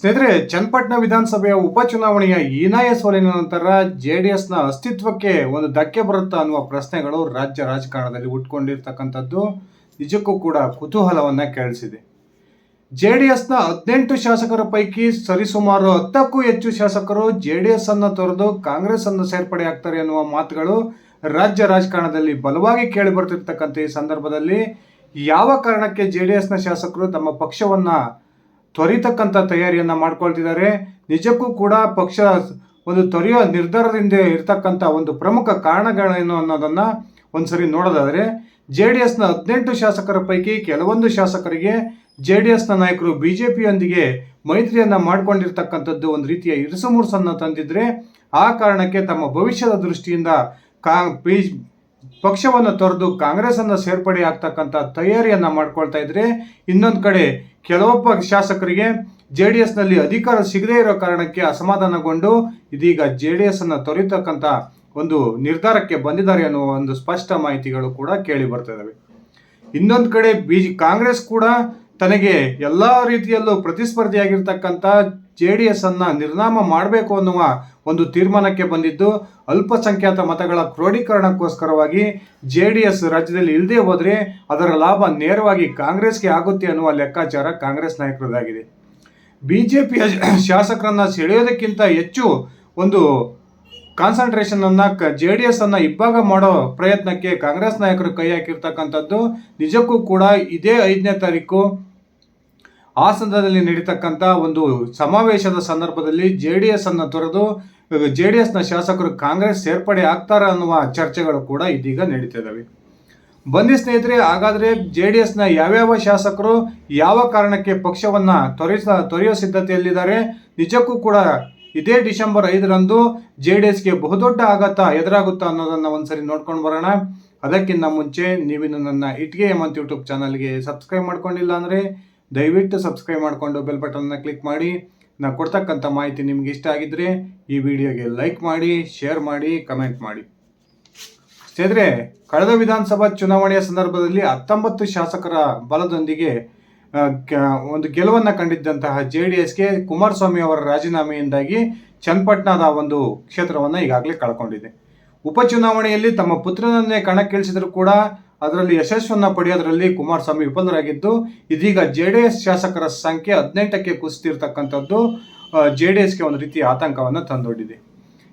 ಸ್ನೇಹಿತರೆ, ಚನ್ನಪಟ್ಟಣ ವಿಧಾನಸಭೆಯ ಉಪಚುನಾವಣೆಯ ಹೀನಾಯ ಸೋಲಿನ ನಂತರ ಜೆಡಿಎಸ್ನ ಅಸ್ತಿತ್ವಕ್ಕೆ ಒಂದು ಧಕ್ಕೆ ಬರುತ್ತಾ ಅನ್ನುವ ಪ್ರಶ್ನೆಗಳು ರಾಜ್ಯ ರಾಜಕಾರಣದಲ್ಲಿ ಹುಟ್ಕೊಂಡಿರ್ತಕ್ಕಂಥದ್ದು ನಿಜಕ್ಕೂ ಕೂಡ ಕುತೂಹಲವನ್ನ ಕೆರಳಿಸಿದೆ. ಜೆಡಿಎಸ್ನ 18 ಶಾಸಕರ ಪೈಕಿ ಸರಿಸುಮಾರು 10ಕ್ಕೂ ಹೆಚ್ಚು ಶಾಸಕರು ಜೆಡಿಎಸ್ ಅನ್ನು ತೊರೆದು ಕಾಂಗ್ರೆಸ್ ಅನ್ನು ಸೇರ್ಪಡೆ ಆಗ್ತಾರೆ ಅನ್ನುವ ಮಾತುಗಳು ರಾಜ್ಯ ರಾಜಕಾರಣದಲ್ಲಿ ಬಲವಾಗಿ ಕೇಳಿ ಬರ್ತಿರ್ತಕ್ಕಂಥ ಈ ಸಂದರ್ಭದಲ್ಲಿ ಯಾವ ಕಾರಣಕ್ಕೆ ಜೆಡಿಎಸ್ನ ಶಾಸಕರು ತಮ್ಮ ಪಕ್ಷವನ್ನ ತೊರಿತಕ್ಕಂಥ ತಯಾರಿಯನ್ನ ಮಾಡ್ಕೊಳ್ತಿದ್ದಾರೆ, ನಿಜಕ್ಕೂ ಕೂಡ ಪಕ್ಷ ಒಂದು ತೊರೆಯುವ ನಿರ್ಧಾರದಿಂದ ಇರತಕ್ಕಂಥ ಒಂದು ಪ್ರಮುಖ ಕಾರಣಗಳೇನು ಅನ್ನೋದನ್ನ ಒಂದ್ಸರಿ ನೋಡೋದಾದ್ರೆ, ಜೆಡಿಎಸ್ನ 18 ಶಾಸಕರ ಪೈಕಿ ಕೆಲವೊಂದು ಶಾಸಕರಿಗೆ ಜೆಡಿಎಸ್ನ ನಾಯಕರು ಬಿಜೆಪಿಯೊಂದಿಗೆ ಮೈತ್ರಿಯನ್ನ ಮಾಡ್ಕೊಂಡಿರ್ತಕ್ಕಂಥದ್ದು ಒಂದು ರೀತಿಯ ಇರುಸುಮುರುಸನ್ನ ತಂದಿದ್ರೆ, ಆ ಕಾರಣಕ್ಕೆ ತಮ್ಮ ಭವಿಷ್ಯದ ದೃಷ್ಟಿಯಿಂದ ಪಕ್ಷವನ್ನು ತೊರೆದು ಕಾಂಗ್ರೆಸ್ ಅನ್ನು ಸೇರ್ಪಡೆ ಆಗ್ತಕ್ಕಂಥ ತಯಾರಿಯನ್ನ ಮಾಡ್ಕೊಳ್ತಾ ಇದ್ರೆ, ಇನ್ನೊಂದು ಕಡೆ ಕೆಲವೊಬ್ಬ ಶಾಸಕರಿಗೆ ಜೆಡಿಎಸ್ ನಲ್ಲಿ ಅಧಿಕಾರ ಸಿಗದೇ ಇರೋ ಕಾರಣಕ್ಕೆ ಅಸಮಾಧಾನಗೊಂಡು ಇದೀಗ ಜೆಡಿಎಸ್ ಅನ್ನ ತೊರೆತಕ್ಕಂಥ ಒಂದು ನಿರ್ಧಾರಕ್ಕೆ ಬಂದಿದ್ದಾರೆ ಅನ್ನುವ ಒಂದು ಸ್ಪಷ್ಟ ಮಾಹಿತಿಗಳು ಕೂಡ ಕೇಳಿ ಬರ್ತಾ ಇದಾವೆ. ಇನ್ನೊಂದು ಕಡೆ ಕಾಂಗ್ರೆಸ್ ಕೂಡ ತನಗೆ ಎಲ್ಲಾ ರೀತಿಯಲ್ಲೂ ಪ್ರತಿಸ್ಪರ್ಧಿಯಾಗಿರ್ತಕ್ಕಂಥ ಜೆಡಿಎಸ್ ಅನ್ನ ನಿರ್ನಾಮ ಮಾಡಬೇಕು ಅನ್ನುವ ಒಂದು ತೀರ್ಮಾನಕ್ಕೆ ಬಂದಿದ್ದು, ಅಲ್ಪಸಂಖ್ಯಾತ ಮತಗಳ ಕ್ರೋಢೀಕರಣಕ್ಕೋಸ್ಕರವಾಗಿ ಜೆಡಿಎಸ್ ರಾಜ್ಯದಲ್ಲಿ ಇಲ್ಲದೆ ಹೋದ್ರೆ ಅದರ ಲಾಭ ನೇರವಾಗಿ ಕಾಂಗ್ರೆಸ್ಗೆ ಆಗುತ್ತೆ ಅನ್ನುವ ಲೆಕ್ಕಾಚಾರ ಕಾಂಗ್ರೆಸ್ ನಾಯಕರದಾಗಿದೆ. ಬಿಜೆಪಿಯ ಶಾಸಕರನ್ನ ಸೆಳೆಯೋದಕ್ಕಿಂತ ಹೆಚ್ಚು ಒಂದು ಕಾನ್ಸಂಟ್ರೇಷನ್ ಅನ್ನ ಜೆಡಿಎಸ್ ಅನ್ನ ಇಬ್ಬಾಗ ಮಾಡೋ ಪ್ರಯತ್ನಕ್ಕೆ ಕಾಂಗ್ರೆಸ್ ನಾಯಕರು ಕೈ ಹಾಕಿರ್ತಕ್ಕಂಥದ್ದು ನಿಜಕ್ಕೂ ಕೂಡ ಇದೇ 5ನೇ ತಾರೀಕು ಹಾಸನದಲ್ಲಿ ನಡೀತಕ್ಕಂಥ ಒಂದು ಸಮಾವೇಶದ ಸಂದರ್ಭದಲ್ಲಿ ಜೆಡಿಎಸ್ ಅನ್ನ ತೊರೆದು ಜೆಡಿಎಸ್ನ ಶಾಸಕರು ಕಾಂಗ್ರೆಸ್ ಸೇರ್ಪಡೆ ಆಗ್ತಾರ ಅನ್ನುವ ಚರ್ಚೆಗಳು ಕೂಡ ಇದೀಗ ನಡೀತಿದ್ದಾವೆ. ಬನ್ನಿ ಸ್ನೇಹಿತರೆ, ಹಾಗಾದ್ರೆ ಜೆಡಿಎಸ್ನ ಯಾವ್ಯಾವ ಶಾಸಕರು ಯಾವ ಕಾರಣಕ್ಕೆ ಪಕ್ಷವನ್ನ ತೊರೆಯೋ ಸಿದ್ಧತೆಯಲ್ಲಿದ್ದಾರೆ, ನಿಜಕ್ಕೂ ಕೂಡ ಇದೇ ಡಿಸೆಂಬರ್ 5ರಂದು ಜೆಡಿಎಸ್ಗೆ ಬಹುದೊಡ್ಡ ಆಘಾತ ಎದುರಾಗುತ್ತಾ ಅನ್ನೋದನ್ನ ಒಂದ್ಸರಿ ನೋಡ್ಕೊಂಡು ಬರೋಣ. ಅದಕ್ಕಿಂತ ಮುಂಚೆ ನೀವಿನ್ನು ನನ್ನ ಇಟ್ಗೆ ಹೇಮಂತ್ ಯೂಟ್ಯೂಬ್ ಚಾನಲ್ಗೆ ಸಬ್ಸ್ಕ್ರೈಬ್ ಮಾಡ್ಕೊಂಡಿಲ್ಲ ಅಂದರೆ ದಯವಿಟ್ಟು ಸಬ್ಸ್ಕ್ರೈಬ್ ಮಾಡಿಕೊಂಡು ಬೆಲ್ ಬಟನ್ನ ಕ್ಲಿಕ್ ಮಾಡಿ. ನಾನು ಕೊಡ್ತಕ್ಕಂಥ ಮಾಹಿತಿ ನಿಮ್ಗೆ ಇಷ್ಟ ಆಗಿದ್ರೆ ಈ ವಿಡಿಯೋಗೆ ಲೈಕ್ ಮಾಡಿ, ಶೇರ್ ಮಾಡಿ, ಕಮೆಂಟ್ ಮಾಡಿ. ಸ್ನೇಹಿತರೆ, ಕಳೆದ ವಿಧಾನಸಭಾ ಚುನಾವಣೆಯ ಸಂದರ್ಭದಲ್ಲಿ 19 ಶಾಸಕರ ಬಲದೊಂದಿಗೆ ಒಂದು ಗೆಲುವನ್ನು ಕಂಡಿದ್ದಂತಹ ಜೆಡಿಎಸ್ಗೆ ಕುಮಾರಸ್ವಾಮಿ ಅವರ ರಾಜೀನಾಮೆಯಿಂದಾಗಿ ಚನ್ನಪಟ್ಟಣದ ಒಂದು ಕ್ಷೇತ್ರವನ್ನು ಈಗಾಗಲೇ ಕಳ್ಕೊಂಡಿದೆ. ಉಪಚುನಾವಣೆಯಲ್ಲಿ ತಮ್ಮ ಪುತ್ರನನ್ನೇ ಕಣಕ್ಕಿಳಿಸಿದ್ರು ಕೂಡ ಅದರಲ್ಲಿ ಯಶಸ್ಸನ್ನು ಪಡೆಯೋದ್ರಲ್ಲಿ ಕುಮಾರಸ್ವಾಮಿ ವಿಫಲರಾಗಿದ್ದು, ಇದೀಗ ಜೆಡಿಎಸ್ ಶಾಸಕರ ಸಂಖ್ಯೆ 18ಕ್ಕೆ ಕುಸಿತಿರ್ತಕ್ಕಂಥದ್ದು ಜೆಡಿಎಸ್ಗೆ ಒಂದು ರೀತಿಯ ಆತಂಕವನ್ನು ತಂದೊಡ್ಡಿದೆ.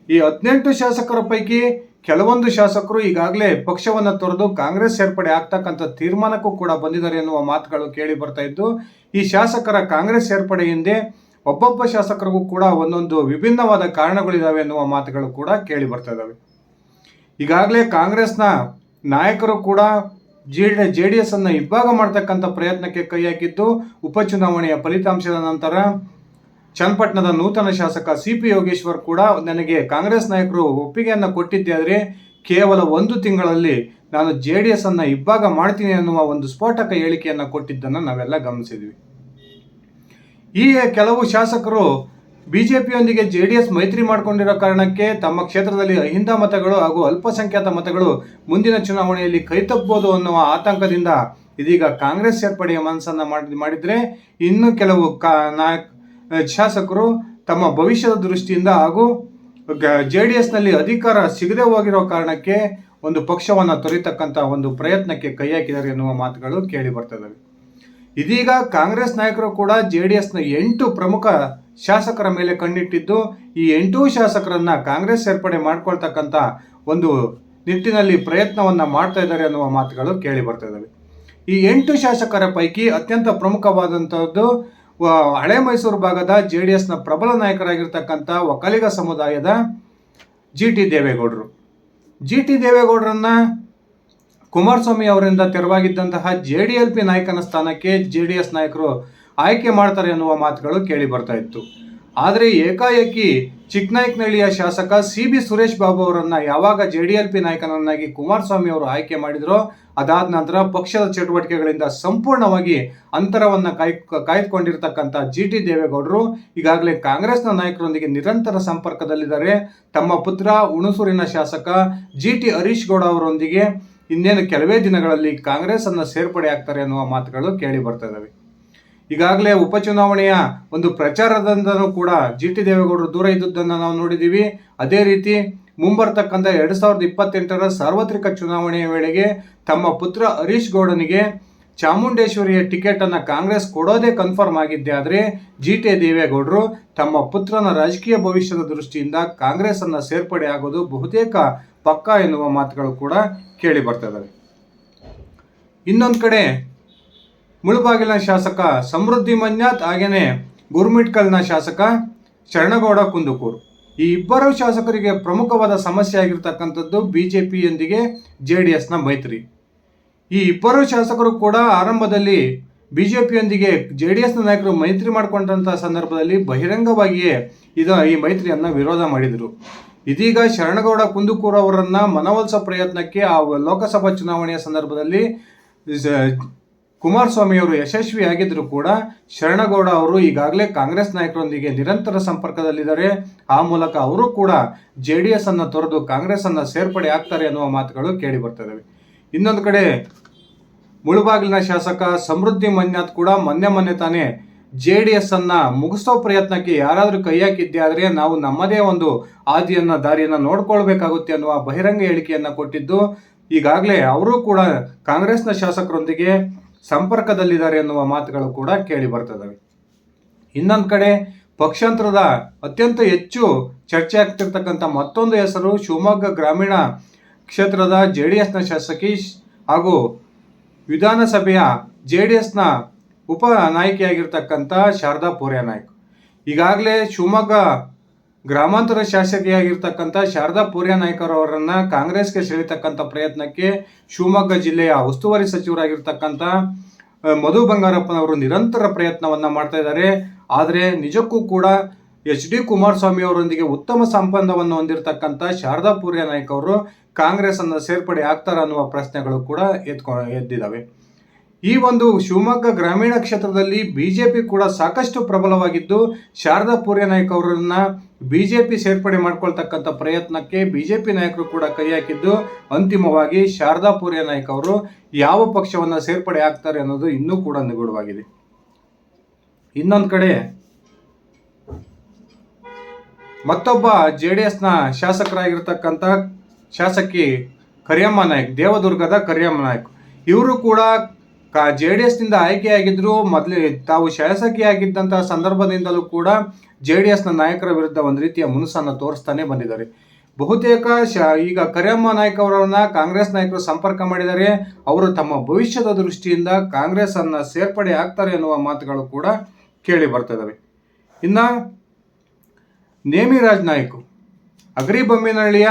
ಈ 18 ಶಾಸಕರ ಪೈಕಿ ಕೆಲವೊಂದು ಶಾಸಕರು ಈಗಾಗಲೇ ಪಕ್ಷವನ್ನು ತೊರೆದು ಕಾಂಗ್ರೆಸ್ ಸೇರ್ಪಡೆ ಆಗ್ತಕ್ಕಂಥ ತೀರ್ಮಾನಕ್ಕೂ ಕೂಡ ಬಂದಿದ್ದಾರೆ ಎನ್ನುವ ಮಾತುಗಳು ಕೇಳಿ ಬರ್ತಾ ಇದ್ದು, ಈ ಶಾಸಕರ ಕಾಂಗ್ರೆಸ್ ಸೇರ್ಪಡೆ ಹಿಂದೆ ಒಬ್ಬೊಬ್ಬ ಶಾಸಕರಿಗೂ ಕೂಡ ಒಂದೊಂದು ವಿಭಿನ್ನವಾದ ಕಾರಣಗಳಿದಾವೆ ಎನ್ನುವ ಮಾತುಗಳು ಕೂಡ ಕೇಳಿ ಬರ್ತಾ ಇದ್ದಾವೆ. ಈಗಾಗಲೇ ಕಾಂಗ್ರೆಸ್ನ ನಾಯಕರು ಕೂಡ ಜೆಡಿಎಸ್ ಅನ್ನ ಇಬ್ಬಾಗ ಮಾಡ್ತಕ್ಕಂಥ ಪ್ರಯತ್ನಕ್ಕೆ ಕೈ ಹಾಕಿದ್ದು, ಉಪಚುನಾವಣೆಯ ಫಲಿತಾಂಶದ ನಂತರ ಚನ್ನಪಟ್ಟಣದ ನೂತನ ಶಾಸಕ CP ಯೋಗೇಶ್ವರ್ ಕೂಡ ನನಗೆ ಕಾಂಗ್ರೆಸ್ ನಾಯಕರು ಒಪ್ಪಿಗೆಯನ್ನು ಕೊಟ್ಟಿದ್ದೆ ಆದರೆ ಕೇವಲ 1 ತಿಂಗಳಲ್ಲಿ ನಾನು ಜೆಡಿಎಸ್ ಅನ್ನ ಇಬ್ಬಾಗ ಮಾಡ್ತೀನಿ ಅನ್ನುವ ಒಂದು ಸ್ಫೋಟಕ ಹೇಳಿಕೆಯನ್ನು ಕೊಟ್ಟಿದ್ದನ್ನು ನಾವೆಲ್ಲ ಗಮನಿಸಿದ್ವಿ. ಈ ಕೆಲವು ಶಾಸಕರು ಬಿಜೆಪಿಯೊಂದಿಗೆ ಜೆಡಿಎಸ್ ಮೈತ್ರಿ ಮಾಡಿಕೊಂಡಿರೋ ಕಾರಣಕ್ಕೆ ತಮ್ಮ ಕ್ಷೇತ್ರದಲ್ಲಿ ಅಹಿಂದ ಮತಗಳು ಹಾಗೂ ಅಲ್ಪಸಂಖ್ಯಾತ ಮತಗಳು ಮುಂದಿನ ಚುನಾವಣೆಯಲ್ಲಿ ಕೈತಪ್ಪಬಹುದು ಅನ್ನುವ ಆತಂಕದಿಂದ ಇದೀಗ ಕಾಂಗ್ರೆಸ್ ಸೇರ್ಪಡೆಯ ಮನಸ್ಸನ್ನ ಮಾಡಿದ್ರೆ, ಇನ್ನು ಕೆಲವು ಶಾಸಕರು ತಮ್ಮ ಭವಿಷ್ಯದ ದೃಷ್ಟಿಯಿಂದ ಹಾಗೂ ಜೆಡಿಎಸ್ ನಲ್ಲಿ ಅಧಿಕಾರ ಸಿಗದೆ ಹೋಗಿರೋ ಕಾರಣಕ್ಕೆ ಒಂದು ಪಕ್ಷವನ್ನು ತೊರೆತಕ್ಕಂಥ ಒಂದು ಪ್ರಯತ್ನಕ್ಕೆ ಕೈ ಹಾಕಿದ್ದಾರೆ ಎನ್ನುವ ಮಾತುಗಳು ಕೇಳಿ ಬರ್ತವೆ. ಇದೀಗ ಕಾಂಗ್ರೆಸ್ ನಾಯಕರು ಕೂಡ ಜೆಡಿಎಸ್ನ 8 ಪ್ರಮುಖ ಶಾಸಕರ ಮೇಲೆ ಕಣ್ಣಿಟ್ಟಿದ್ದು, ಈ 8 ಶಾಸಕರನ್ನ ಕಾಂಗ್ರೆಸ್ ಸೇರ್ಪಡೆ ಮಾಡ್ಕೊಳ್ತಕ್ಕಂಥ ಒಂದು ನಿಟ್ಟಿನಲ್ಲಿ ಪ್ರಯತ್ನವನ್ನ ಮಾಡ್ತಾ ಇದ್ದಾರೆ ಅನ್ನುವ ಮಾತುಗಳು ಕೇಳಿ ಬರ್ತಾ ಇದ್ದಾವೆ. ಈ 8 ಶಾಸಕರ ಪೈಕಿ ಅತ್ಯಂತ ಪ್ರಮುಖವಾದಂತಹದ್ದು ಹಳೆ ಮೈಸೂರು ಭಾಗದ ಜೆಡಿಎಸ್ನ ಪ್ರಬಲ ನಾಯಕರಾಗಿರ್ತಕ್ಕಂಥ ಒಕ್ಕಲಿಗ ಸಮುದಾಯದ GT ದೇವೇಗೌಡರು. GT ದೇವೇಗೌಡರನ್ನ ಕುಮಾರಸ್ವಾಮಿ ಅವರಿಂದ ತೆರವಾಗಿದ್ದಂತಹ JDLP ನಾಯಕನ ಸ್ಥಾನಕ್ಕೆ ಜೆಡಿಎಸ್ ನಾಯಕರು ಆಯ್ಕೆ ಮಾಡ್ತಾರೆ ಅನ್ನುವ ಮಾತುಗಳು ಕೇಳಿ ಬರ್ತಾ ಇತ್ತು. ಆದರೆ ಏಕಾಏಕಿ ಚಿಕ್ಕನಾಯಕನಹಳ್ಳಿಯ ಶಾಸಕ CB ಸುರೇಶ್ ಬಾಬು ಅವರನ್ನ ಯಾವಾಗ JDLP ನಾಯಕನನ್ನಾಗಿ ಕುಮಾರಸ್ವಾಮಿ ಅವರು ಆಯ್ಕೆ ಮಾಡಿದ್ರೋ, ಅದಾದ ನಂತರ ಪಕ್ಷದ ಚಟುವಟಿಕೆಗಳಿಂದ ಸಂಪೂರ್ಣವಾಗಿ ಅಂತರವನ್ನು ಕಾಯ್ದುಕೊಂಡಿರ್ತಕ್ಕಂಥ GT ದೇವೇಗೌಡರು ಈಗಾಗಲೇ ಕಾಂಗ್ರೆಸ್ನ ನಾಯಕರೊಂದಿಗೆ ನಿರಂತರ ಸಂಪರ್ಕದಲ್ಲಿದ್ದಾರೆ. ತಮ್ಮ ಪುತ್ರ ಹುಣಸೂರಿನ ಶಾಸಕ GT ಹರೀಶ್ ಗೌಡ ಅವರೊಂದಿಗೆ ಇನ್ನೇನು ಕೆಲವೇ ದಿನಗಳಲ್ಲಿ ಕಾಂಗ್ರೆಸ್ ಅನ್ನ ಸೇರ್ಪಡೆ ಆಗ್ತಾರೆ ಅನ್ನುವ ಮಾತುಗಳು ಕೇಳಿ ಬರ್ತಾ ಇದ್ದಾವೆ. ಈಗಾಗಲೇ ಉಪಚುನಾವಣೆಯ ಒಂದು ಪ್ರಚಾರದಿಂದನೂ ಕೂಡ ಜಿ ಟಿ ದೇವೇಗೌಡರು ದೂರ ಇದ್ದುದನ್ನು ನಾವು ನೋಡಿದ್ದೀವಿ. ಅದೇ ರೀತಿ ಮುಂಬರ್ತಕ್ಕಂಥ 2028ರ ಸಾರ್ವತ್ರಿಕ ಚುನಾವಣೆಯ ವೇಳೆಗೆ ತಮ್ಮ ಪುತ್ರ ಹರೀಶ್ ಗೌಡನಿಗೆ ಚಾಮುಂಡೇಶ್ವರಿಯ ಟಿಕೆಟನ್ನು ಕಾಂಗ್ರೆಸ್ ಕೊಡೋದೇ ಕನ್ಫರ್ಮ್ ಆಗಿದ್ದೆ ಆದರೆ ಜಿ ಟಿ ದೇವೇಗೌಡರು ತಮ್ಮ ಪುತ್ರನ ರಾಜಕೀಯ ಭವಿಷ್ಯದ ದೃಷ್ಟಿಯಿಂದ ಕಾಂಗ್ರೆಸ್ಸನ್ನು ಸೇರ್ಪಡೆ ಆಗೋದು ಬಹುತೇಕ ಪಕ್ಕಾ ಎನ್ನುವ ಮಾತುಗಳು ಕೂಡ ಕೇಳಿ ಬರ್ತದೆ. ಇನ್ನೊಂದು ಕಡೆ ಮುಳಬಾಗಿಲಿನ ಶಾಸಕ ಸಮೃದ್ಧಿ ಮಂಜಾತ್ ಹಾಗೆಯೇ ಗುರುಮಿಟ್ಕಲ್ನ ಶಾಸಕ ಶರಣಗೌಡ ಕುಂದುಕೂರು, ಈ ಇಬ್ಬರು ಶಾಸಕರಿಗೆ ಪ್ರಮುಖವಾದ ಸಮಸ್ಯೆ ಆಗಿರ್ತಕ್ಕಂಥದ್ದು ಬಿಜೆಪಿಯೊಂದಿಗೆ JDSನ ಮೈತ್ರಿ. ಈ ಇಬ್ಬರು ಶಾಸಕರು ಕೂಡ ಆರಂಭದಲ್ಲಿ ಬಿಜೆಪಿಯೊಂದಿಗೆ JDSನ ನಾಯಕರು ಮೈತ್ರಿ ಮಾಡಿಕೊಂಡಂಥ ಸಂದರ್ಭದಲ್ಲಿ ಬಹಿರಂಗವಾಗಿಯೇ ಈ ಮೈತ್ರಿಯನ್ನು ವಿರೋಧ ಮಾಡಿದರು. ಇದೀಗ ಶರಣಗೌಡ ಕುಂದುಕೂರು ಅವರನ್ನು ಮನವೊಲಿಸೋ ಪ್ರಯತ್ನಕ್ಕೆ ಆ ಲೋಕಸಭಾ ಚುನಾವಣೆಯ ಸಂದರ್ಭದಲ್ಲಿ ಕುಮಾರಸ್ವಾಮಿ ಅವರು ಯಶಸ್ವಿಯಾಗಿದ್ದರೂ ಕೂಡ ಶರಣಗೌಡ ಅವರು ಈಗಾಗಲೇ ಕಾಂಗ್ರೆಸ್ ನಾಯಕರೊಂದಿಗೆ ನಿರಂತರ ಸಂಪರ್ಕದಲ್ಲಿದ್ದಾರೆ. ಆ ಮೂಲಕ ಅವರು ಕೂಡ JDS ಅನ್ನು ತೊರೆದು ಕಾಂಗ್ರೆಸ್ ಅನ್ನು ಸೇರ್ಪಡೆ ಆಗ್ತಾರೆ ಅನ್ನುವ ಮಾತುಗಳು ಕೇಳಿ ಬರ್ತವೆ. ಇನ್ನೊಂದು ಕಡೆ ಮುಳಬಾಗಿಲಿನ ಶಾಸಕ ಸಮೃದ್ಧಿ ಮಂಜಾತ್ ಕೂಡ ಮೊನ್ನೆ ತಾನೇ JDS ಅನ್ನ ಮುಗಿಸೋ ಪ್ರಯತ್ನಕ್ಕೆ ಯಾರಾದರೂ ಕೈ ಹಾಕಿದ್ದೆ ಆದರೆ ನಾವು ನಮ್ಮದೇ ಒಂದು ದಾರಿಯನ್ನು ನೋಡ್ಕೊಳ್ಬೇಕಾಗುತ್ತೆ ಅನ್ನುವ ಬಹಿರಂಗ ಹೇಳಿಕೆಯನ್ನು ಕೊಟ್ಟಿದ್ದು, ಈಗಾಗಲೇ ಅವರು ಕೂಡ ಕಾಂಗ್ರೆಸ್ನ ಶಾಸಕರೊಂದಿಗೆ ಸಂಪರ್ಕದಲ್ಲಿದ್ದಾರೆ ಎನ್ನುವ ಮಾತುಗಳು ಕೂಡ ಕೇಳಿ ಬರ್ತದವೆ. ಇನ್ನೊಂದು ಕಡೆ ಪಕ್ಷಾಂತರದ ಅತ್ಯಂತ ಹೆಚ್ಚು ಚರ್ಚೆ ಆಗ್ತಿರ್ತಕ್ಕಂಥ ಮತ್ತೊಂದು ಹೆಸರು ಶಿವಮೊಗ್ಗ ಗ್ರಾಮೀಣ ಕ್ಷೇತ್ರದ JDSನ ಶಾಸಕಿ ಹಾಗೂ ವಿಧಾನಸಭೆಯ JDSನ ಉಪ ನಾಯಕಿಯಾಗಿರ್ತಕ್ಕಂಥ ಶಾರದಾ ಪೂರ್ಯ ನಾಯ್ಕ್. ಈಗಾಗಲೇ ಶಿವಮೊಗ್ಗ ಗ್ರಾಮಾಂತರ ಶಾಸಕಿಯಾಗಿರ್ತಕ್ಕಂಥ ಶಾರದಾ ಪೂರ್ಯ ನಾಯ್ಕರವರನ್ನು ಕಾಂಗ್ರೆಸ್ಗೆ ಸೆಳೆತಕ್ಕಂಥ ಪ್ರಯತ್ನಕ್ಕೆ ಶಿವಮೊಗ್ಗ ಜಿಲ್ಲೆಯ ಉಸ್ತುವಾರಿ ಸಚಿವರಾಗಿರ್ತಕ್ಕಂಥ ಮಧು ಬಂಗಾರಪ್ಪನವರು ನಿರಂತರ ಪ್ರಯತ್ನವನ್ನು ಮಾಡ್ತಾ ಇದ್ದಾರೆ. ಆದರೆ ನಿಜಕ್ಕೂ ಕೂಡ HD ಕುಮಾರಸ್ವಾಮಿ ಅವರೊಂದಿಗೆ ಉತ್ತಮ ಸಂಬಂಧವನ್ನು ಹೊಂದಿರತಕ್ಕಂಥ ಶಾರದಾ ಪೂರ್ಯ ನಾಯ್ಕ ಅವರು ಕಾಂಗ್ರೆಸ್ ಅನ್ನು ಸೇರ್ಪಡೆ ಆಗ್ತಾರ ಅನ್ನುವ ಪ್ರಶ್ನೆಗಳು ಕೂಡ ಎದ್ದಿದ್ದಾವೆ. ಈ ಒಂದು ಶಿವಮೊಗ್ಗ ಗ್ರಾಮೀಣ ಕ್ಷೇತ್ರದಲ್ಲಿ ಬಿಜೆಪಿ ಕೂಡ ಸಾಕಷ್ಟು ಪ್ರಬಲವಾಗಿದ್ದು, ಶಾರದಾ ಪೂರ್ಯ ನಾಯ್ಕ ಅವರನ್ನ ಬಿಜೆಪಿ ಸೇರ್ಪಡೆ ಮಾಡ್ಕೊಳ್ತಕ್ಕಂಥ ಪ್ರಯತ್ನಕ್ಕೆ ಬಿಜೆಪಿ ನಾಯಕರು ಕೂಡ ಕೈ ಹಾಕಿದ್ದು, ಅಂತಿಮವಾಗಿ ಶಾರದಾ ಪೂರ್ಯ ನಾಯ್ಕ ಅವರು ಯಾವ ಪಕ್ಷವನ್ನು ಸೇರ್ಪಡೆ ಆಗ್ತಾರೆ ಅನ್ನೋದು ಇನ್ನೂ ಕೂಡ ನಿಗೂಢವಾಗಿದೆ. ಇನ್ನೊಂದು ಕಡೆ ಮತ್ತೊಬ್ಬ JDSನ ಶಾಸಕರಾಗಿರ್ತಕ್ಕಂಥ ಶಾಸಕಿ ಕರಿಯಮ್ಮ ನಾಯ್ಕ್, ದೇವದುರ್ಗದ ಕರಿಯಮ್ಮ ನಾಯ್ಕ್, ಇವರು ಕೂಡ JDSನಿಂದ ಆಯ್ಕೆಯಾಗಿದ್ದರು. ಮೊದಲೇ ತಾವು ಶಾಸಕಿಯಾಗಿದ್ದಂತಹ ಸಂದರ್ಭದಿಂದಲೂ ಕೂಡ JDSನ ನಾಯಕರ ವಿರುದ್ಧ ಒಂದು ರೀತಿಯ ಮುನಿಸನ್ನು ತೋರಿಸ್ತಾನೆ ಬಂದಿದ್ದಾರೆ. ಬಹುತೇಕ ಈಗ ಕರಿಯಮ್ಮ ನಾಯ್ಕ್ ಅವರನ್ನ ಕಾಂಗ್ರೆಸ್ ನಾಯಕರು ಸಂಪರ್ಕ ಮಾಡಿದ್ದಾರೆ. ಅವರು ತಮ್ಮ ಭವಿಷ್ಯದ ದೃಷ್ಟಿಯಿಂದ ಕಾಂಗ್ರೆಸ್ ಅನ್ನ ಸೇರ್ಪಡೆ ಆಗ್ತಾರೆ ಎನ್ನುವ ಮಾತುಗಳು ಕೂಡ ಕೇಳಿ ಬರ್ತದವೆ. ಇನ್ನು ನೇಮಿರಾಜ್ ನಾಯ್ಕ್, ಅಗ್ರಿಬೊಮ್ಮೇನಹಳ್ಳಿಯ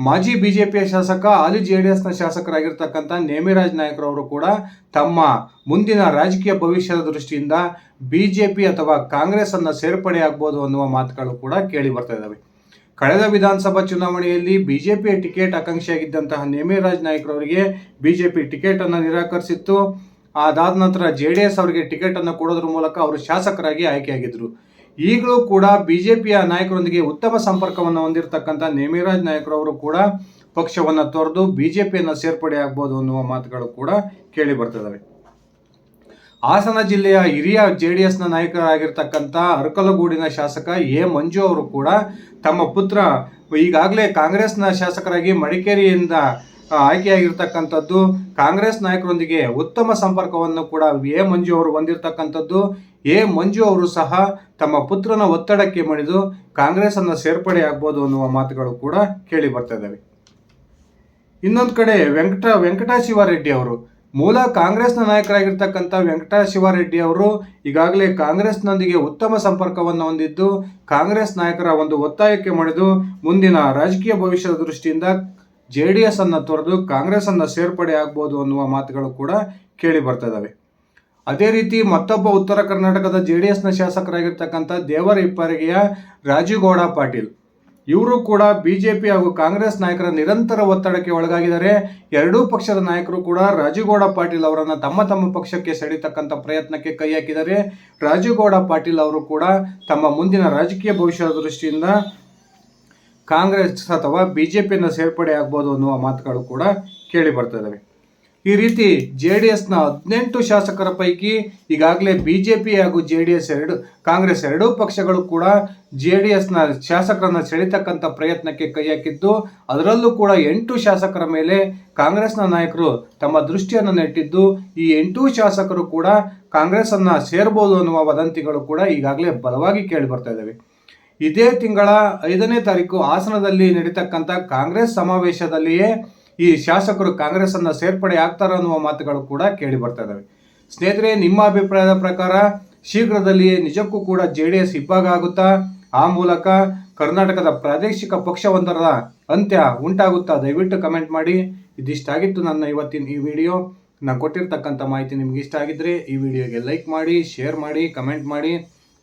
ಮಾಜಿ ಬಿಜೆಪಿಯ ಶಾಸಕ, ಹಾಲಿ JDSನ ಶಾಸಕರಾಗಿರ್ತಕ್ಕಂಥ ನೇಮಿರಾಜ್ ನಾಯ್ಕರವರು ಕೂಡ ತಮ್ಮ ಮುಂದಿನ ರಾಜಕೀಯ ಭವಿಷ್ಯದ ದೃಷ್ಟಿಯಿಂದ ಬಿಜೆಪಿ ಅಥವಾ ಕಾಂಗ್ರೆಸ್ ಅನ್ನ ಸೇರ್ಪಡೆ ಆಗ್ಬೋದು ಅನ್ನುವ ಮಾತುಗಳು ಕೂಡ ಕೇಳಿ ಬರ್ತಾ ಇದ್ದಾವೆ. ಕಳೆದ ವಿಧಾನಸಭಾ ಚುನಾವಣೆಯಲ್ಲಿ ಬಿಜೆಪಿಯ ಟಿಕೆಟ್ ಆಕಾಂಕ್ಷಿಯಾಗಿದ್ದಂತಹ ನೇಮಿರಾಜ್ ನಾಯ್ಕರವರಿಗೆ ಬಿಜೆಪಿ ಟಿಕೆಟ್ ಅನ್ನು ನಿರಾಕರಿಸಿತ್ತು. ಅದಾದ ನಂತರ JDS ಅವರಿಗೆ ಟಿಕೆಟ್ ಅನ್ನು ಕೊಡೋದ್ರ ಮೂಲಕ ಅವರು ಶಾಸಕರಾಗಿ ಆಯ್ಕೆಯಾಗಿದ್ದರು. ಈಗಲೂ ಕೂಡ ಬಿಜೆಪಿಯ ನಾಯಕರೊಂದಿಗೆ ಉತ್ತಮ ಸಂಪರ್ಕವನ್ನು ಹೊಂದಿರತಕ್ಕಂಥ ನೇಮಿರಾಜ್ ನಾಯ್ಕರವರು ಕೂಡ ಪಕ್ಷವನ್ನು ತೊರೆದು ಬಿಜೆಪಿಯನ್ನು ಸೇರ್ಪಡೆ ಆಗ್ಬೋದು ಅನ್ನುವ ಮಾತುಗಳು ಕೂಡ ಕೇಳಿ ಬರ್ತದವೆ. ಹಾಸನ ಜಿಲ್ಲೆಯ ಹಿರಿಯ JDSನ ನಾಯಕರಾಗಿರ್ತಕ್ಕಂಥ ಅರಕಲಗೂಡಿನ ಶಾಸಕ ಮಂಜು ಅವರು ಕೂಡ ತಮ್ಮ ಪುತ್ರ ಈಗಾಗಲೇ ಕಾಂಗ್ರೆಸ್ನ ಶಾಸಕರಾಗಿ ಮಡಿಕೇರಿಯಿಂದ ಆಯ್ಕೆಯಾಗಿರ್ತಕ್ಕಂಥದ್ದು, ಕಾಂಗ್ರೆಸ್ ನಾಯಕರೊಂದಿಗೆ ಉತ್ತಮ ಸಂಪರ್ಕವನ್ನು ಕೂಡ ಮಂಜು ಅವರು ಹೊಂದಿರತಕ್ಕಂಥದ್ದು. ಮಂಜು ಅವರು ಸಹ ತಮ್ಮ ಪುತ್ರನ ಒತ್ತಡಕ್ಕೆ ಮಣಿದು ಕಾಂಗ್ರೆಸ್ ಅನ್ನು ಸೇರ್ಪಡೆ ಆಗ್ಬೋದು ಅನ್ನುವ ಮಾತುಗಳು ಕೂಡ ಕೇಳಿ ಬರ್ತಾ ಇದ್ದಾವೆ. ಇನ್ನೊಂದು ಕಡೆ ವೆಂಕಟ ಶಿವಾರೆಡ್ಡಿ ಅವರು, ಮೂಲ ಕಾಂಗ್ರೆಸ್ನ ನಾಯಕರಾಗಿರ್ತಕ್ಕಂಥ ವೆಂಕಟ ಶಿವಾರೆಡ್ಡಿ ಅವರು ಈಗಾಗಲೇ ಕಾಂಗ್ರೆಸ್ನೊಂದಿಗೆ ಉತ್ತಮ ಸಂಪರ್ಕವನ್ನು ಹೊಂದಿದ್ದು, ಕಾಂಗ್ರೆಸ್ ನಾಯಕರ ಒಂದು ಒತ್ತಾಯಕ್ಕೆ ಮಣಿದು ಮುಂದಿನ ರಾಜಕೀಯ ಭವಿಷ್ಯದ ದೃಷ್ಟಿಯಿಂದ JDS ಅನ್ನು ತೊರೆದು ಕಾಂಗ್ರೆಸ್ ಅನ್ನು ಸೇರ್ಪಡೆ ಆಗ್ಬೋದು ಅನ್ನುವ ಮಾತುಗಳು ಕೂಡ ಕೇಳಿ ಬರ್ತಾ ಇದ್ದಾವೆ. ಅದೇ ರೀತಿ ಮತ್ತೊಬ್ಬ ಉತ್ತರ ಕರ್ನಾಟಕದ JDSನ ಶಾಸಕರಾಗಿರ್ತಕ್ಕಂಥ ದೇವರಹಿಪ್ಪರಿಗೆಯ ರಾಜುಗೌಡ ಪಾಟೀಲ್, ಇವರು ಕೂಡ ಬಿಜೆಪಿ ಹಾಗೂ ಕಾಂಗ್ರೆಸ್ ನಾಯಕರ ನಿರಂತರ ಒತ್ತಡಕ್ಕೆ ಒಳಗಾಗಿದ್ದಾರೆ. ಎರಡೂ ಪಕ್ಷದ ನಾಯಕರು ಕೂಡ ರಾಜುಗೌಡ ಪಾಟೀಲ್ ಅವರನ್ನು ತಮ್ಮ ಪಕ್ಷಕ್ಕೆ ಸೆಳೆಯತಕ್ಕಂಥ ಪ್ರಯತ್ನಕ್ಕೆ ಕೈ ಹಾಕಿದ್ದಾರೆ. ರಾಜುಗೌಡ ಪಾಟೀಲ್ ಅವರು ಕೂಡ ತಮ್ಮ ಮುಂದಿನ ರಾಜಕೀಯ ಭವಿಷ್ಯದ ದೃಷ್ಟಿಯಿಂದ ಕಾಂಗ್ರೆಸ್ ಅಥವಾ ಬಿಜೆಪಿಯನ್ನು ಸೇರ್ಪಡೆ ಆಗ್ಬೋದು ಅನ್ನುವ ಮಾತುಗಳು ಕೂಡ ಕೇಳಿ ಬರ್ತದವೆ. ಈ ರೀತಿ JDSನ 18 ಶಾಸಕರ ಪೈಕಿ ಈಗಾಗಲೇ BJP ಹಾಗೂ ಕಾಂಗ್ರೆಸ್ ಎರಡೂ ಪಕ್ಷಗಳು ಕೂಡ JDSನ ಶಾಸಕರನ್ನ ಸೆಳೆತಕ್ಕಂಥ ಪ್ರಯತ್ನಕ್ಕೆ ಕೈ ಹಾಕಿದ್ದು, ಅದರಲ್ಲೂ ಕೂಡ 8 ಶಾಸಕರ ಮೇಲೆ ಕಾಂಗ್ರೆಸ್ನ ನಾಯಕರು ತಮ್ಮ ದೃಷ್ಟಿಯನ್ನು ನೆಟ್ಟಿದ್ದು, ಈ 8 ಶಾಸಕರು ಕೂಡ ಕಾಂಗ್ರೆಸ್ ಅನ್ನ ಸೇರಬಹುದು ಅನ್ನುವ ವದಂತಿಗಳು ಕೂಡ ಈಗಾಗಲೇ ಬಲವಾಗಿ ಕೇಳಿ ಬರ್ತಾ ಇದ್ದಾವೆ. ಇದೇ ತಿಂಗಳ 5ನೇ ತಾರೀಕು ಹಾಸನದಲ್ಲಿ ನಡೀತಕ್ಕಂಥ ಕಾಂಗ್ರೆಸ್ ಸಮಾವೇಶದಲ್ಲಿಯೇ ಈ ಶಾಸಕರು ಕಾಂಗ್ರೆಸ್ ಅನ್ನ ಸೇರ್ಪಡೆ ಆಗ್ತಾರ ಅನ್ನುವ ಮಾತುಗಳು ಕೂಡ ಕೇಳಿ ಬರ್ತಾ ಇದ್ದಾವೆ. ಸ್ನೇಹಿತರೆ, ನಿಮ್ಮ ಅಭಿಪ್ರಾಯದ ಪ್ರಕಾರ ಶೀಘ್ರದಲ್ಲಿಯೇ ನಿಜಕ್ಕೂ ಕೂಡ JDS ಇಬ್ಬಾಗ ಆಗುತ್ತಾ? ಆ ಮೂಲಕ ಕರ್ನಾಟಕದ ಪ್ರಾದೇಶಿಕ ಪಕ್ಷವೊಂದರ ಅಂತ್ಯ ಉಂಟಾಗುತ್ತಾ? ದಯವಿಟ್ಟು ಕಮೆಂಟ್ ಮಾಡಿ. ಇದಿಷ್ಟಾಗಿತ್ತು ನನ್ನ ಇವತ್ತಿನ ಈ ವಿಡಿಯೋ. ನಾನು ಕೊಟ್ಟಿರ್ತಕ್ಕಂಥ ಮಾಹಿತಿ ನಿಮ್ಗೆ ಇಷ್ಟ ಆಗಿದ್ರೆ ಈ ವಿಡಿಯೋಗೆ ಲೈಕ್ ಮಾಡಿ, ಶೇರ್ ಮಾಡಿ, ಕಮೆಂಟ್ ಮಾಡಿ.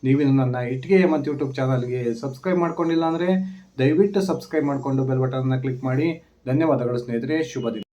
ನೀವು ನನ್ನ ಇಟ್ಗೆ ಮತ್ತು ಯೂಟ್ಯೂಬ್ ಚಾನಲ್ಗೆ ಸಬ್ಸ್ಕ್ರೈಬ್ ಮಾಡ್ಕೊಂಡಿಲ್ಲ ಅಂದರೆ ದಯವಿಟ್ಟು ಸಬ್ಸ್ಕ್ರೈಬ್ ಮಾಡಿಕೊಂಡು ಬೆಲ್ ಬಟನ್ನ ಕ್ಲಿಕ್ ಮಾಡಿ. ಧನ್ಯವಾದಗಳು ಸ್ನೇಹಿತರೆ. ಶುಭ ದಿನ.